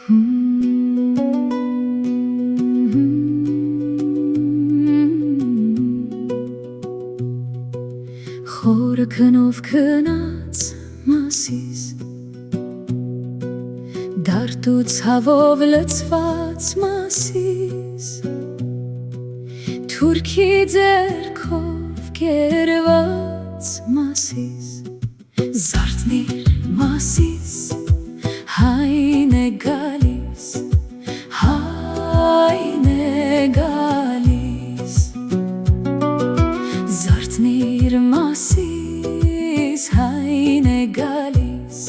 Խորը քնով քնած մասիս Դարդ ու ցավով լցված մասիս Թուրքի ձեռքով կերված մասիս Զարթնիր մասիս Հայն է գալիս Հայն է գալիս Զարթնիր մասիս Հայն է գալիս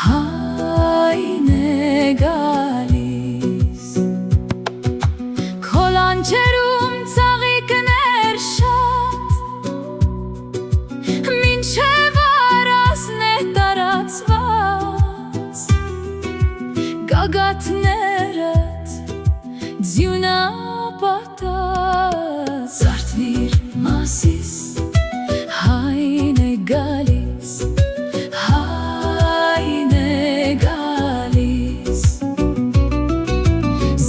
Հայն է գալիս Քո լանջերում ծաղիկներ շատ Մինչև առածն է տարածված Գագաթներդ ձյունապատած Զարթնիր մասիս Հայն է գալիս Հայն է գալիս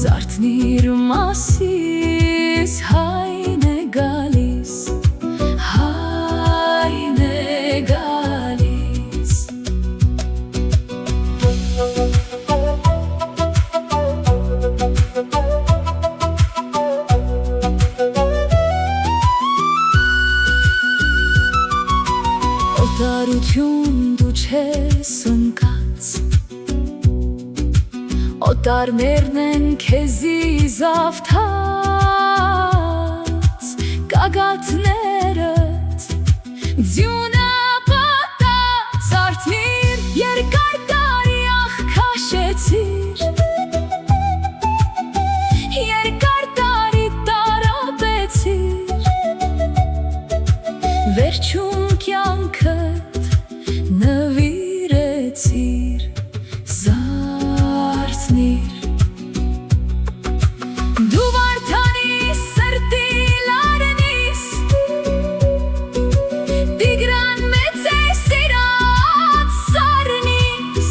Զարթնիր մասիս Հայն է գալիս Հայն է գալիս Օտարություն դու չես ընկած Օտարներն են քեզի զավթած Գագաթներդ ձյունապատած Զարթնիր երկար տարի աղքաշեցիր Երկար տարի տարապեցիր Վերջում կյանքդ նվիրեցիր Զարթնիր Դու վարդանիս սրտի լարնիս Տիգրան մեծ է սիրած սարնիս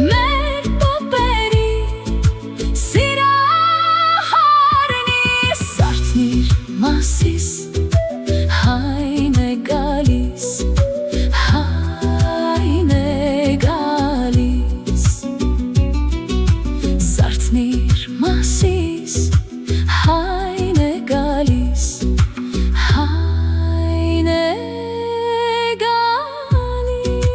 Մեր պոպերի սիրահարնիս Զարթնիր մասիս Հայն է գալիս Հայն է գալիս Զարթնիր մասիս Հայն է գալիս Հայն է գալիս